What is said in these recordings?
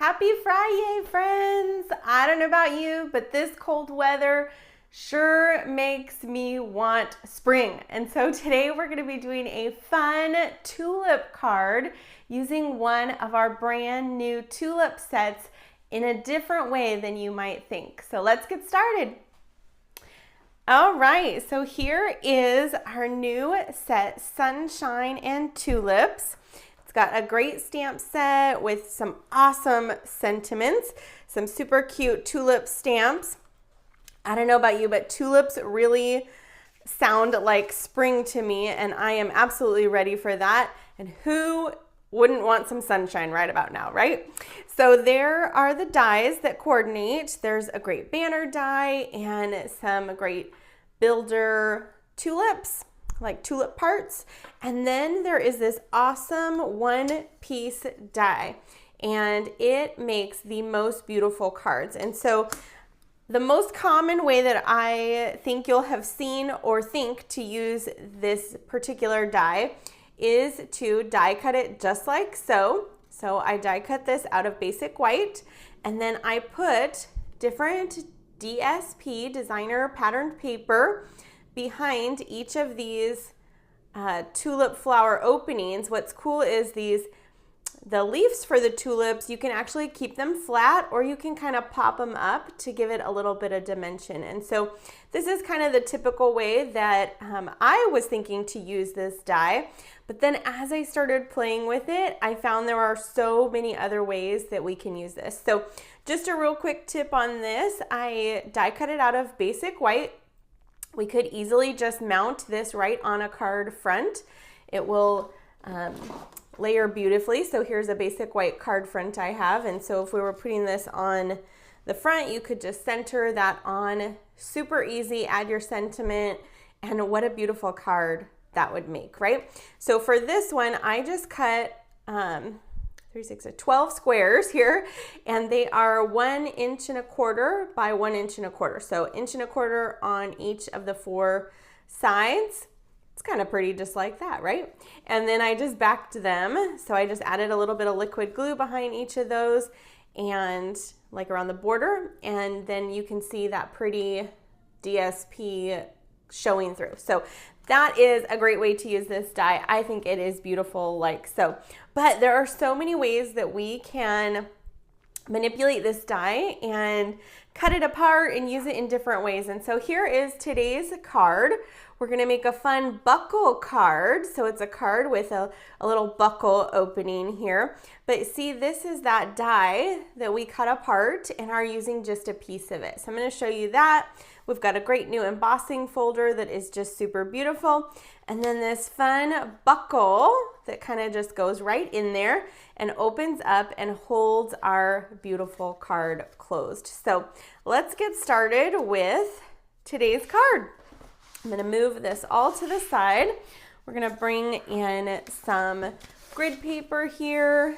Happy Fri-YAY, friends! I don't know about you, but this cold weather sure makes me want spring. And so today we're going to be doing a fun tulip card using one of our brand new tulip sets in a different way than you might think. So let's get started. All right, so here is our new set, Sunshine and Tulips. Got a great stamp set with some awesome sentiments, some super cute tulip stamps. I don't know about you, but tulips really sound like spring to me, and I am absolutely ready for that. And who wouldn't want some sunshine right about now, right? So there are the dies that coordinate. There's a great banner die and some great builder tulips, like tulip parts. And then there is this awesome one-piece die, and it makes the most beautiful cards. And so the most common way that I think you'll have seen or think to use this particular die is to die cut it just like so. So I die cut this out of basic white, and then I put different DSP, designer patterned paper, behind each of these tulip flower openings. What's cool is the leaves for the tulips, you can actually keep them flat or you can kind of pop them up to give it a little bit of dimension. And so this is kind of the typical way that I was thinking to use this die. But then as I started playing with it, I found there are so many other ways that we can use this. So just a real quick tip on this, I die cut it out of basic white. We could easily just mount this right on a card front. It will layer beautifully. So here's a basic white card front I have. And so if we were putting this on the front, you could just center that on. Super easy, add your sentiment, and what a beautiful card that would make, right? So for this one, I just cut 12 squares here, and they are 1 1/4 inches by 1 1/4 inches. So 1 1/4 inches on each of the 4 sides. It's kind of pretty just like that, right? And then I just backed them. So I just added a little bit of liquid glue behind each of those and like around the border. And then you can see that pretty DSP showing through. So that is a great way to use this die. I think it is beautiful like so. But there are so many ways that we can manipulate this die and cut it apart and use it in different ways. And so here is today's card. We're gonna make a fun buckle card. So it's a card with a little buckle opening here. But see, this is that die that we cut apart and are using just a piece of it. So I'm gonna show you that. We've got a great new embossing folder that is just super beautiful. And then this fun buckle that kind of just goes right in there and opens up and holds our beautiful card closed. So let's get started with today's card. I'm gonna move this all to the side. We're gonna bring in some grid paper here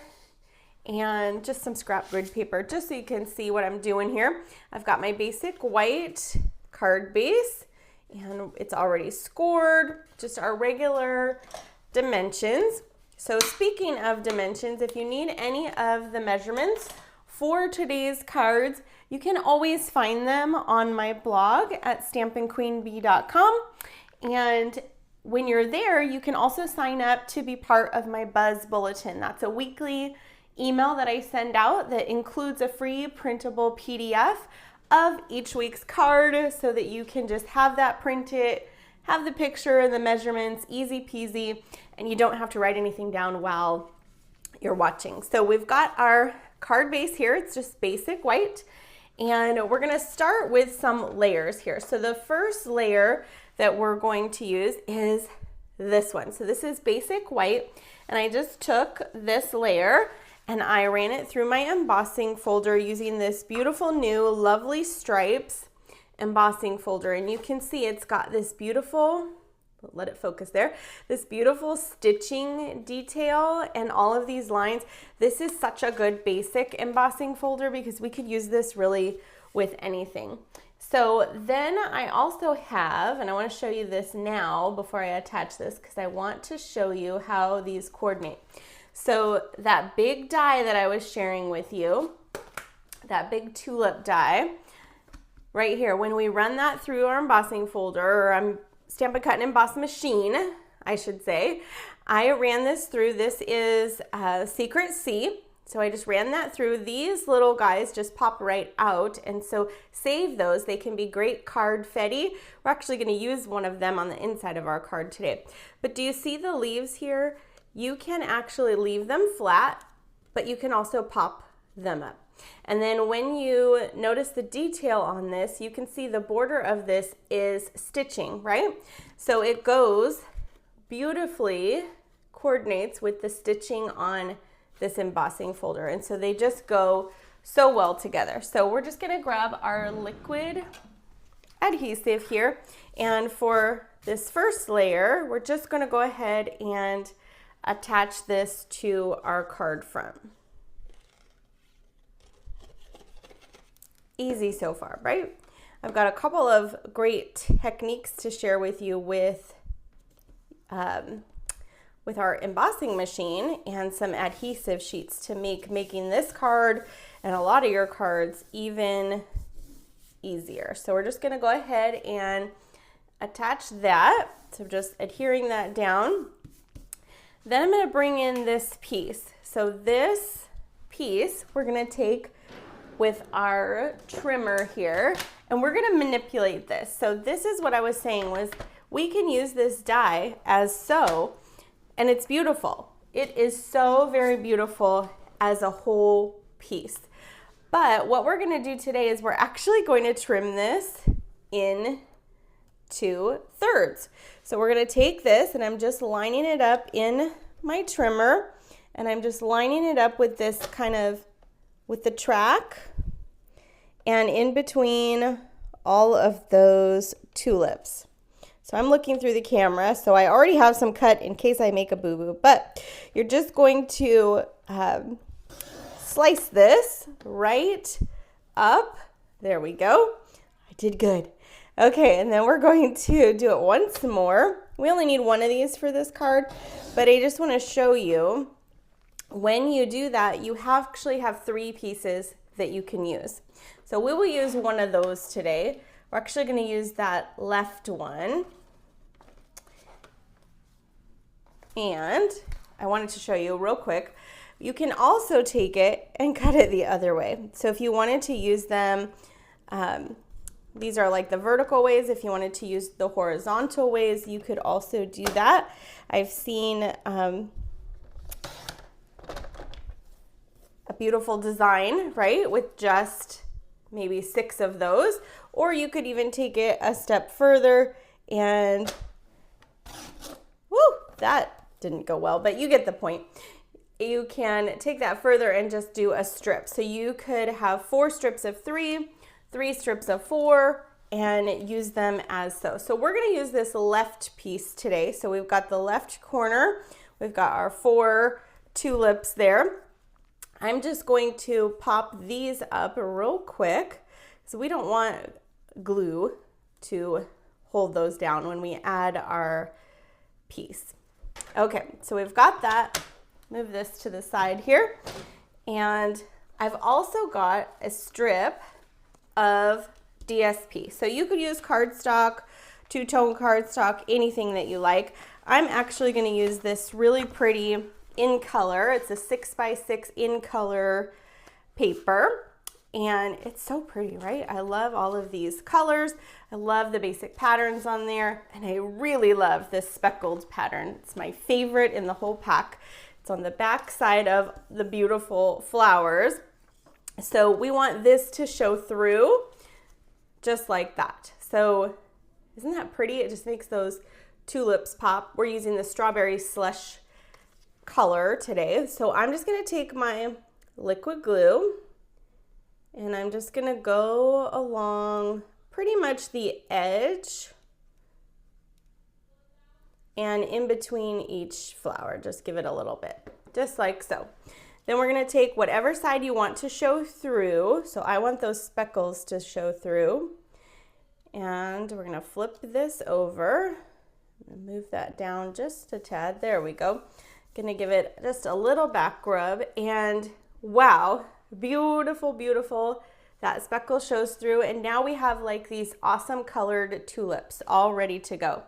and just some scrap grid paper just so you can see what I'm doing here. I've got my basic white card base and it's already scored, just our regular dimensions. So speaking of dimensions, if you need any of the measurements for today's cards, you can always find them on my blog at stampandqueenbee.com. And when you're there, you can also sign up to be part of my Buzz Bulletin. That's a weekly email that I send out that includes a free printable PDF of each week's card so that you can just have that printed, have the picture and the measurements, easy peasy, and you don't have to write anything down while you're watching. So we've got our card base here. It's just basic white, and we're gonna start with some layers here. So the first layer that we're going to use is this one. So this is basic white, and I just took this layer and I ran it through my embossing folder using this beautiful new Lovely Stripes embossing folder. And you can see it's got this beautiful, let it focus there, this beautiful stitching detail and all of these lines. This is such a good basic embossing folder because we could use this really with anything. So then I also have, and I want to show you this now before I attach this because I want to show you how these coordinate. So that big die that I was sharing with you, that big tulip die, right here, when we run that through our embossing folder, or Stampin' Cut and Emboss machine, I should say, I ran this through. This is Secret C. So I just ran that through. These little guys just pop right out, and so save those. They can be great cardfetti. We're actually going to use one of them on the inside of our card today. But do you see the leaves here? You can actually leave them flat, but you can also pop them up. And then when you notice the detail on this, you can see the border of this is stitching, right? So it goes beautifully, coordinates with the stitching on this embossing folder, and so they just go so well together. So we're just going to grab our liquid adhesive here, and for this first layer we're just going to go ahead and attach this to our card front. Easy so far, right? I've got a couple of great techniques to share with you with our embossing machine and some adhesive sheets to make making this card and a lot of your cards even easier. So we're just going to go ahead and attach that. So just adhering that down. Then I'm going to bring in this piece. So this piece we're going to take with our trimmer here, and we're going to manipulate this. So this is what I was saying, was we can use this die as so, and it's beautiful. It is so very beautiful as a whole piece. But what we're going to do today is we're actually going to trim this in 2/3. So we're going to take this, and I'm just lining it up in my trimmer, and I'm just lining it up with this kind of, with the track, and in between all of those tulips. So I'm looking through the camera, so I already have some cut in case I make a boo-boo, but you're just going to slice this right up. There we go. I did good. Okay, and then we're going to do it once more. We only need one of these for this card, but I just want to show you, when you do that, you actually have 3 pieces that you can use. So we will use one of those today. We're actually going to use that left one. And I wanted to show you real quick, you can also take it and cut it the other way. So if you wanted to use them, these are like the vertical ways. If you wanted to use the horizontal ways, you could also do that. I've seen a beautiful design, right, with just maybe 6 of those. Or you could even take it a step further and, whoo, that didn't go well, but you get the point. You can take that further and just do a strip. So you could have 4 strips of 3, 3 strips of 4, and use them as so. So we're going to use this left piece today. So we've got the left corner. We've got our 4 tulips there. I'm just going to pop these up real quick, so we don't want glue to hold those down when we add our piece. Okay, so we've got that. Move this to the side here. And I've also got a strip of DSP. So you could use cardstock, 2-tone cardstock, anything that you like. I'm actually going to use this really pretty in color. It's a 6x6 in color paper, and it's so pretty, right? I love all of these colors. I love the basic patterns on there, and I really love this speckled pattern. It's my favorite in the whole pack. It's on the back side of the beautiful flowers. So we want this to show through just like that. So isn't that pretty? It just makes those tulips pop. We're using the strawberry slush color today. So I'm just going to take my liquid glue, and I'm just going to go along pretty much the edge and in between each flower. Just give it a little bit, just like so. Then we're going to take whatever side you want to show through. So I want those speckles to show through, and we're going to flip this over and move that down just a tad. There we go. Gonna give it just a little back rub, and wow, beautiful, beautiful. That speckle shows through, and now we have like these awesome colored tulips all ready to go.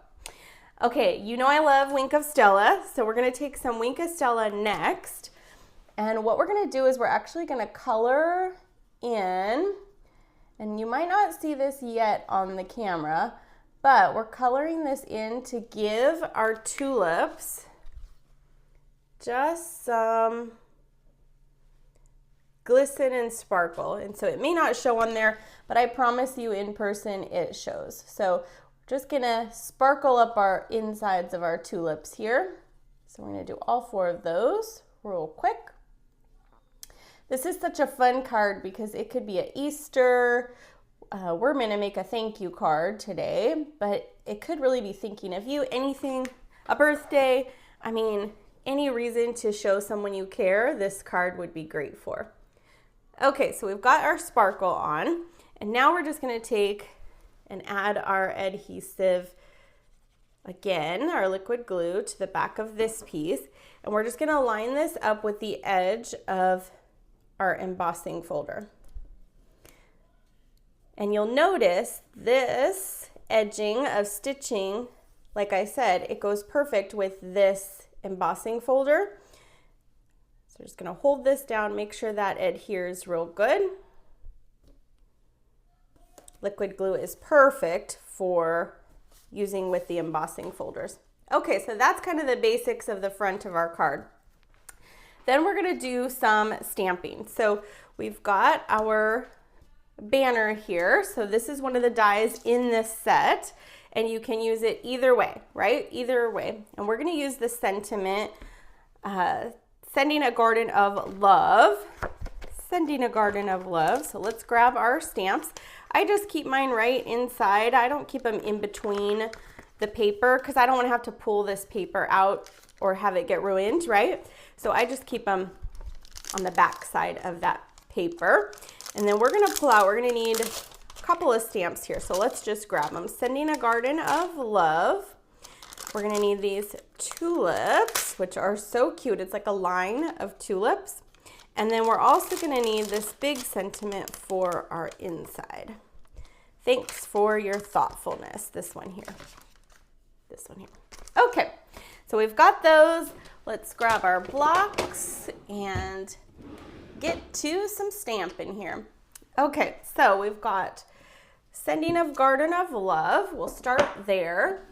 Okay, you know I love Wink of Stella, so we're gonna take some Wink of Stella next. And what we're gonna do is we're actually gonna color in, and you might not see this yet on the camera, but we're coloring this in to give our tulips just some glisten and sparkle. And so it may not show on there, but I promise you in person it shows. So we're just gonna sparkle up our insides of our tulips here. So we're gonna do all 4 of those real quick. This is such a fun card because it could be an Easter. We're gonna make a thank you card today, but it could really be thinking of you, anything, a birthday. I mean, any reason to show someone you care, this card would be great for. Okay, so we've got our sparkle on, and now we're just gonna take and add our adhesive, again, our liquid glue to the back of this piece, and we're just gonna line this up with the edge of our embossing folder. And you'll notice this edging of stitching, like I said, it goes perfect with this embossing folder. So we're just gonna hold this down, make sure that adheres real good. Liquid glue is perfect for using with the embossing folders. Okay, so that's kind of the basics of the front of our card. Then we're gonna do some stamping. So we've got our banner here. So this is one of the dies in this set, and you can use it either way, right? Either way. And we're gonna use the sentiment, sending a garden of love. Sending a garden of love. So let's grab our stamps. I just keep mine right inside. I don't keep them in between the paper because I don't want to have to pull this paper out or have it get ruined, right? So I just keep them on the back side of that paper. And then we're gonna pull out, we're gonna need a couple of stamps here. So let's just grab them. Sending a garden of love. We're gonna need these tulips, which are so cute. It's like a line of tulips. And then we're also gonna need this big sentiment for our inside. Thanks for your thoughtfulness. This one here. This one here. Okay, so we've got those. Let's grab our blocks and get to some stamping here. Okay, so we've got sending a garden of love. We'll start there.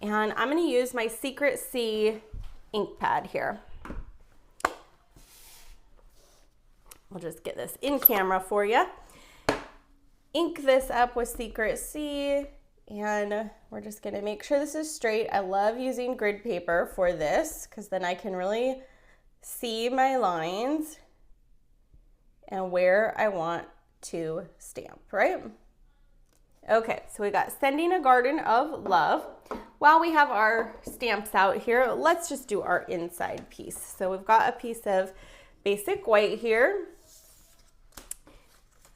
And I'm gonna use my Secret C ink pad here. We'll just get this in camera for you. Ink this up with Secret C, and we're just gonna make sure this is straight. I love using grid paper for this because then I can really see my lines and where I want to stamp, right? Okay, so we got sending a garden of love. While we have our stamps out here, let's just do our inside piece. So we've got a piece of basic white here.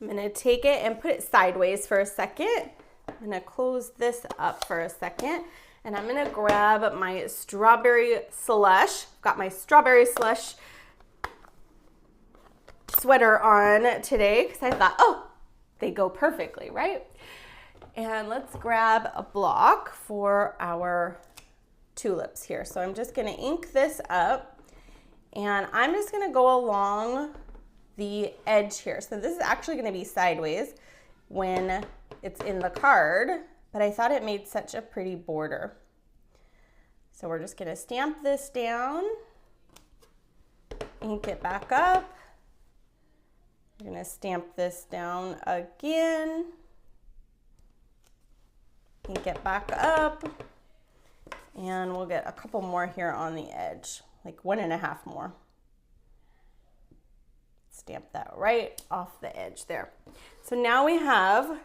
I'm gonna take it and put it sideways for a second. I'm gonna close this up for a second, and I'm gonna grab my strawberry slush. Got my strawberry slush sweater on today because I thought, oh, they go perfectly, right? And let's grab a block for our tulips here. So I'm just gonna ink this up, and I'm just gonna go along the edge here. So this is actually gonna be sideways when it's in the card, but I thought it made such a pretty border. So we're just gonna stamp this down, ink it back up. We're gonna stamp this down again, ink it back up, and we'll get a couple more here on the edge, like 1.5 more. Stamp that right off the edge there. So now we have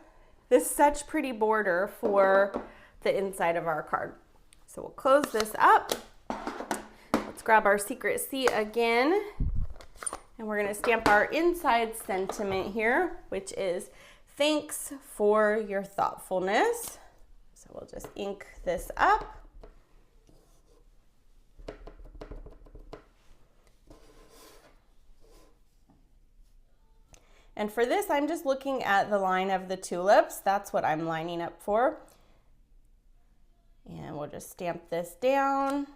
this such pretty border for the inside of our card. So we'll close this up. Let's grab our Secret C again, and we're gonna stamp our inside sentiment here, which is thanks for your thoughtfulness. So we'll just ink this up. And for this, I'm just looking at the line of the tulips. That's what I'm lining up for. And we'll just stamp this down.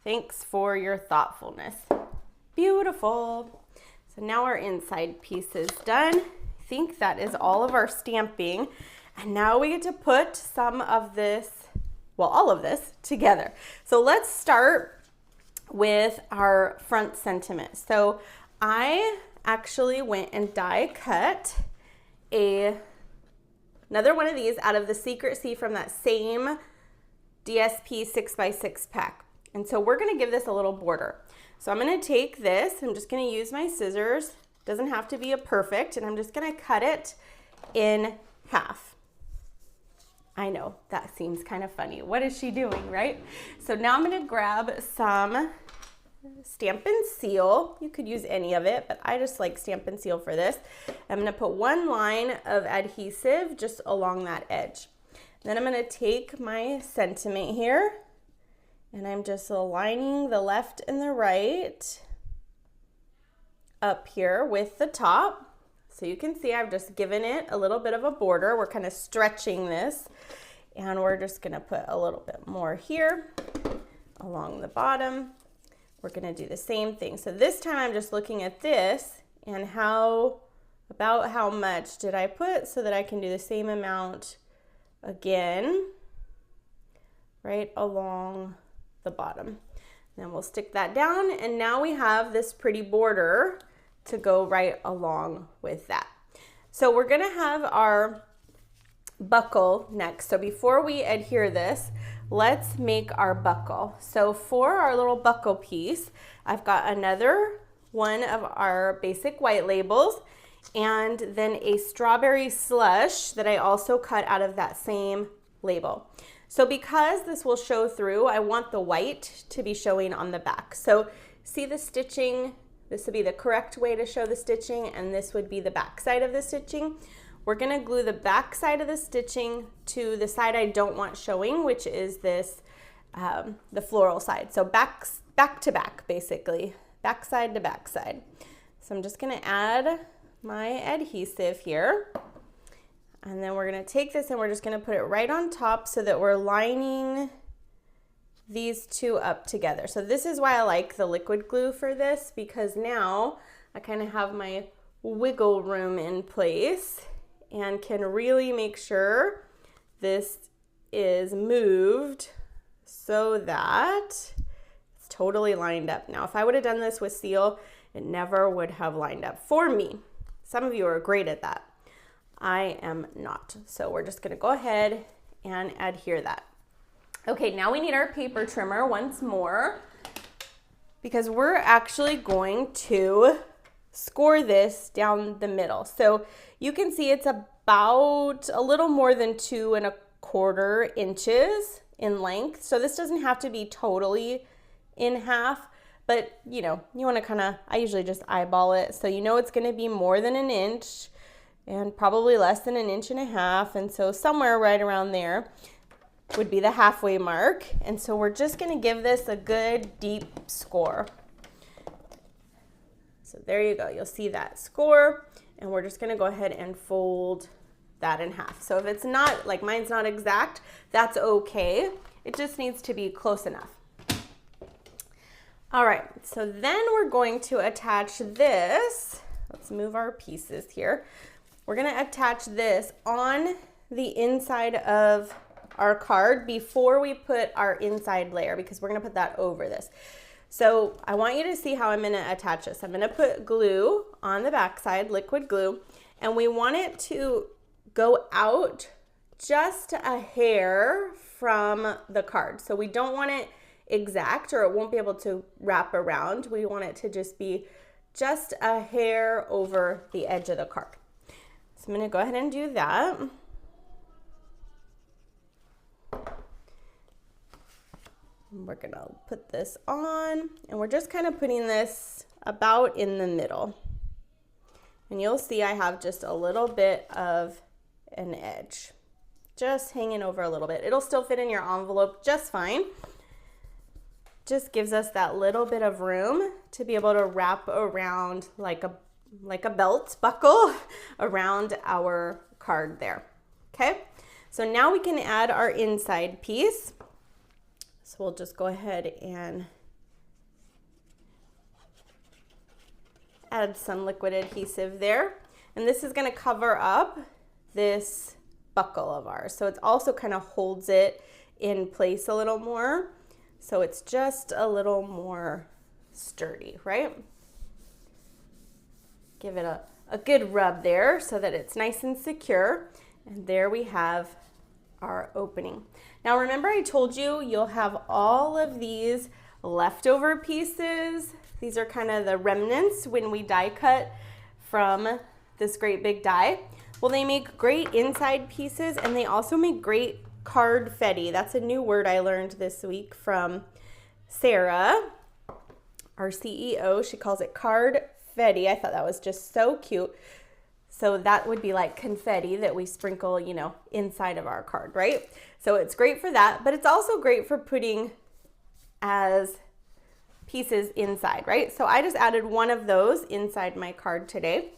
Thanks for your thoughtfulness. Beautiful. So now our inside piece is done. I think that is all of our stamping. And now we get to put some of this, well, all of this together. So let's start with our front sentiment. So I actually went and die cut another one of these out of the Secret See from that same DSP 6x6 pack. And so we're gonna give this a little border. So I'm gonna take this, I'm just gonna use my scissors. Doesn't have to be a perfect, and I'm just gonna cut it in half. I know, that seems kind of funny. What is she doing, right? So now I'm gonna grab some Stamp and Seal. You could use any of it, but I just like Stamp and Seal for this. I'm gonna put one line of adhesive just along that edge. Then I'm gonna take my sentiment here, and I'm just aligning the left and the right up here with the top. So you can see I've just given it a little bit of a border. We're kind of stretching this, and we're just gonna put a little bit more here along the bottom. We're gonna do the same thing. So this time I'm just looking at this and about how much did I put so that I can do the same amount again right along the bottom. Then we'll stick that down, and now we have this pretty border to go right along with that. So we're gonna have our buckle next. So before we adhere this, let's make our buckle. So for our little buckle piece, I've got another one of our basic white labels, and then a strawberry slush that I also cut out of that same label. So because this will show through, I want the white to be showing on the back. So see the stitching, this would be the correct way to show the stitching, and this would be the back side of the stitching. We're gonna glue the back side of the stitching to the side I don't want showing, which is this, the floral side. So back to back, basically, back side to back side. So I'm just gonna add my adhesive here, and then we're gonna take this and we're just gonna put it right on top so that we're lining these two up together. So this is why I like the liquid glue for this, because now I kind of have my wiggle room in place and can really make sure this is moved so that it's totally lined up. Now, if I would have done this with seal, it never would have lined up for me. Some of you are great at that. I am not. So we're just gonna go ahead and adhere that. Okay, now we need our paper trimmer once more, because we're actually going to score this down the middle. So you can see it's about a little more than 2 1/4 inches in length. So this doesn't have to be totally in half, but you know, you want to kind of, I usually just eyeball it. So you know it's going to be more than 1 inch and probably less than 1.5 inches. And so somewhere right around there would be the halfway mark. And so we're just going to give this a good deep score. So there you go, you'll see that score, and we're just gonna go ahead and fold that in half. So if it's not, like mine's not exact, that's okay. It just needs to be close enough. All right, so then we're going to attach this. Let's move our pieces here. We're gonna attach this on the inside of our card before we put our inside layer, because we're gonna put that over this. So I want you to see how I'm gonna attach this. I'm gonna put glue on the back side, liquid glue, and we want it to go out just a hair from the card. So we don't want it exact, or it won't be able to wrap around. We want it to just be just a hair over the edge of the card. So I'm gonna go ahead and do that. We're gonna put this on, and we're just kind of putting this about in the middle. And you'll see I have just a little bit of an edge, just hanging over a little bit. It'll still fit in your envelope just fine. Just gives us that little bit of room to be able to wrap around like like a belt buckle around our card there. Okay, so now we can add our inside piece. So we'll just go ahead and add some liquid adhesive there. And this is going to cover up this buckle of ours. So it also kind of holds it in place a little more. So it's just a little more sturdy, right? Give it a good rub there so that it's nice and secure. And there we have our opening. Now remember I told you you'll have all of these leftover pieces. These are kind of the remnants when we die cut from this great big die. Well, they make great inside pieces and they also make great cardfetti. That's a new word I learned this week from Sarah, our CEO. She calls it cardfetti. I thought that was just so cute. So that would be like confetti that we sprinkle, you know, inside of our card, right? So it's great for that, but it's also great for putting as pieces inside, right? So I just added one of those inside my card today.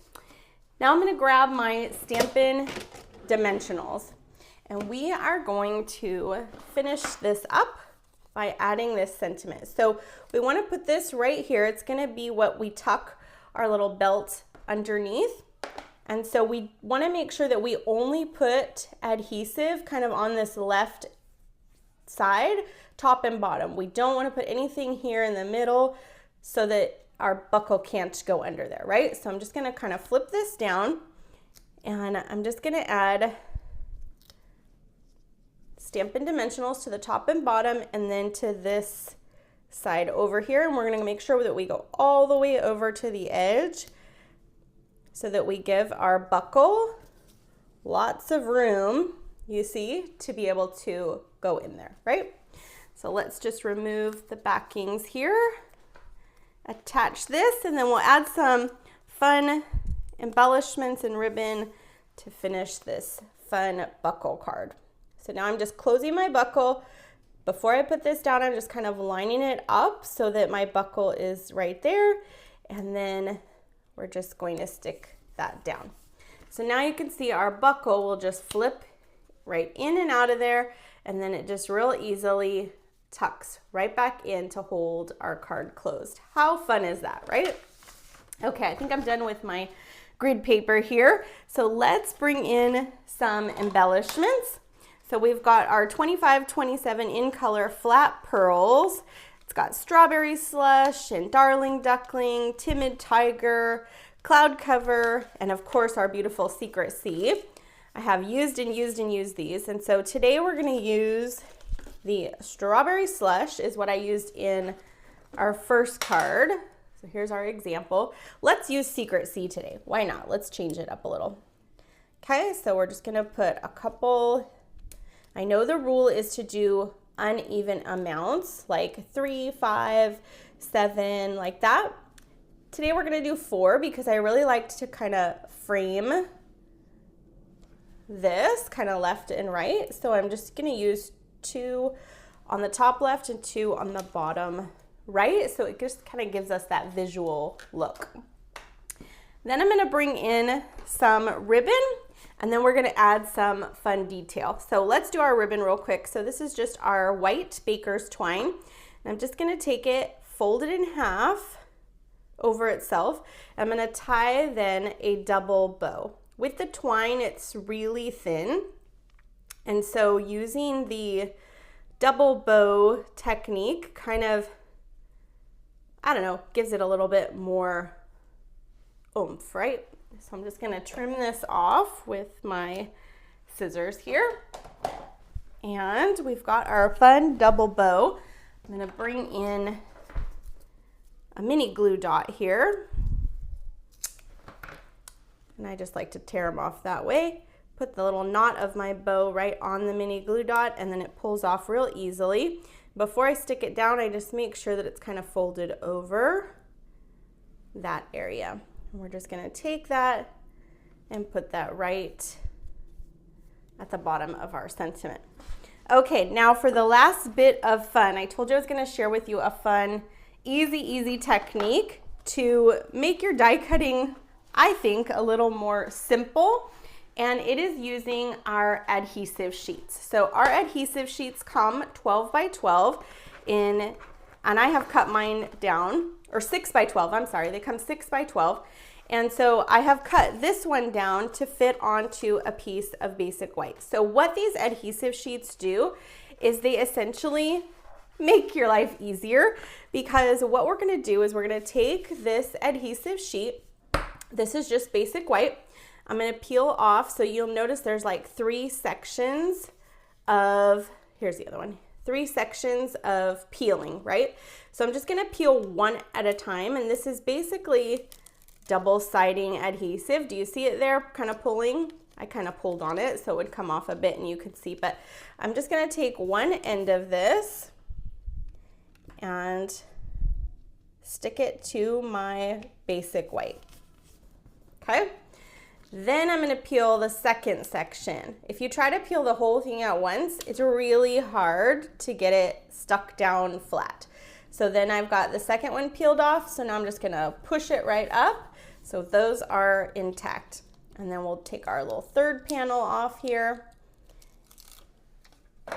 Now I'm going to grab my Stampin' Dimensionals, and we are going to finish this up by adding this sentiment. So we want to put this right here. It's going to be what we tuck our little belt underneath. And so we want to make sure that we only put adhesive kind of on this left side, top and bottom. We don't want to put anything here in the middle so that our buckle can't go under there, right? So I'm just going to kind of flip this down, and I'm just going to add Stampin' Dimensionals to the top and bottom, and then to this side over here. And we're going to make sure that we go all the way over to the edge so that we give our buckle lots of room, you see, to be able to go in there, right? So let's just remove the backings here, attach this, and then we'll add some fun embellishments and ribbon to finish this fun buckle card. So now I'm just closing my buckle. Before I put this down, I'm just kind of lining it up so that my buckle is right there, and then we're just going to stick that down. So now you can see our buckle will just flip right in and out of there, and then it just real easily tucks right back in to hold our card closed. How fun is that, right? Okay, I think I'm done with my grid paper here. So let's bring in some embellishments. So we've got our 2527 in color flat pearls. It's got strawberry slush and darling duckling, timid tiger, cloud cover, and of course our beautiful secret sea. I have used these. And so today we're going to use the strawberry slush is what I used in our first card. So here's our example. Let's use secret sea today. Why not? Let's change it up a little. Okay, so we're just going to put a couple. I know the rule is to do uneven amounts, like 3, 5, 7, like that. Today we're going to do 4 because I really liked to kind of frame this kind of left and right. So I'm just going to use 2 on the top left and 2 on the bottom right. So it just kind of gives us that visual look. Then I'm going to bring in some ribbon, and then we're going to add some fun detail. So let's do our ribbon real quick. So this is just our white baker's twine. And I'm just going to take it, fold it in half over itself. I'm going to tie then a double bow. With the twine, it's really thin. And so using the double bow technique kind of, I don't know, gives it a little bit more oomph, right? So I'm just going to trim this off with my scissors here. And we've got our fun double bow. I'm going to bring in a mini glue dot here. And I just like to tear them off that way. Put the little knot of my bow right on the mini glue dot, and then it pulls off real easily. Before I stick it down, I just make sure that it's kind of folded over that area. And we're just going to take that and put that right at the bottom of our sentiment. Okay, now for the last bit of fun, I told you I was going to share with you a fun, easy technique to make your die cutting I think, a little more simple, and it is using our adhesive sheets. So our adhesive sheets come 12 by 12 and I have cut mine down, or 6 by 12, I'm sorry, they come 6 by 12. And so I have cut this one down to fit onto a piece of basic white. So what these adhesive sheets do is they essentially make your life easier, because what we're gonna do is we're gonna take this adhesive sheet, this is just basic white, I'm gonna peel off, so you'll notice there's like 3 sections of, here's the other one, 3 sections of peeling, right? So I'm just gonna peel one at a time, and this is basically double-siding adhesive. Do you see it there kind of pulling? I kind of pulled on it so it would come off a bit and you could see, but I'm just gonna take one end of this and stick it to my basic white, okay? Then I'm gonna peel the second section. If you try to peel the whole thing at once, it's really hard to get it stuck down flat. So then I've got the second one peeled off, so now I'm just gonna push it right up. So those are intact. And then we'll take our little third panel off here.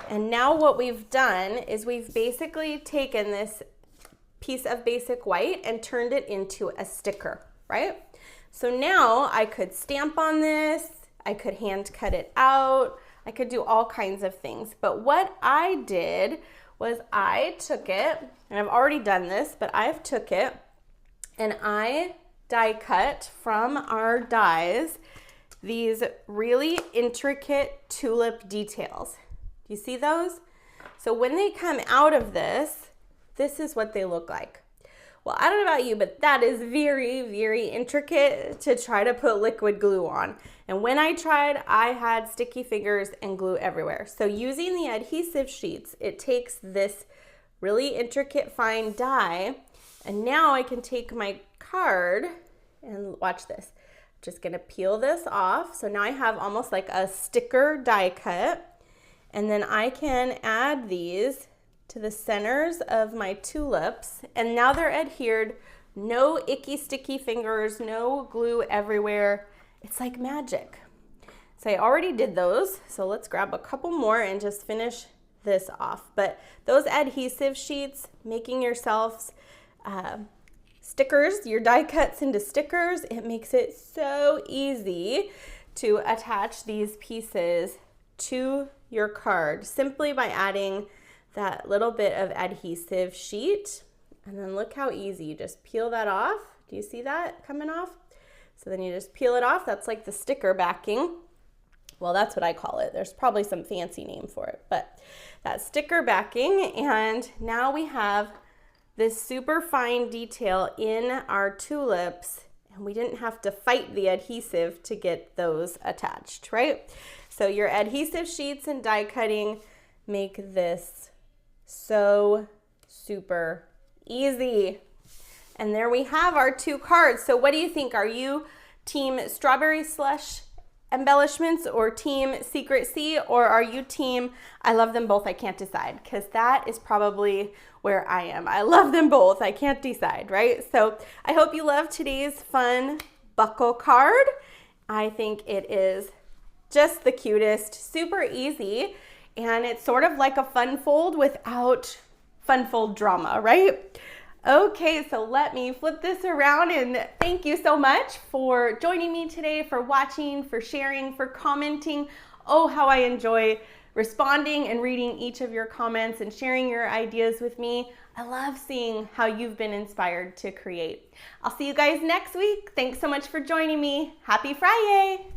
And now what we've done is we've basically taken this piece of basic white and turned it into a sticker, right? So now I could stamp on this, I could hand cut it out, I could do all kinds of things. But what I did was I took it, and I've already done this, but I've took it and I die cut from our dies these really intricate tulip details. Do you see those? So when they come out of this, this is what they look like. Well, I don't know about you, but that is very, very intricate to try to put liquid glue on. And when I tried, I had sticky fingers and glue everywhere. So using the adhesive sheets, it takes this really intricate fine die, and now I can take my card and watch this. Just gonna peel this off. So now I have almost like a sticker die cut, and then I can add these to the centers of my tulips, and now they're adhered, no icky sticky fingers, no glue everywhere. It's like magic. So I already did those, so let's grab a couple more and just finish this off. But those adhesive sheets, making yourselves stickers, your die cuts into stickers, it makes it so easy to attach these pieces to your card simply by adding that little bit of adhesive sheet. And then look how easy, you just peel that off. Do you see that coming off? So then you just peel it off. That's like the sticker backing. Well, that's what I call it. There's probably some fancy name for it, but that sticker backing. And now we have this super fine detail in our tulips, and we didn't have to fight the adhesive to get those attached, right? So your adhesive sheets and die cutting make this so super easy. And there we have our 2 cards. So what do you think? Are you team strawberry slush embellishments or team secret sea, or are you team I love them both, I can't decide? Because that is probably where I am. I love them both, I can't decide, right? So I hope you love today's fun buckle card. I think it is just the cutest, super easy, and it's sort of like a fun fold without fun fold drama, right? Okay, so let me flip this around, and thank you so much for joining me today, for watching, for sharing, for commenting. Oh, how I enjoy responding and reading each of your comments and sharing your ideas with me. I love seeing how you've been inspired to create. I'll see you guys next week. Thanks so much for joining me. Happy Fri-YAY!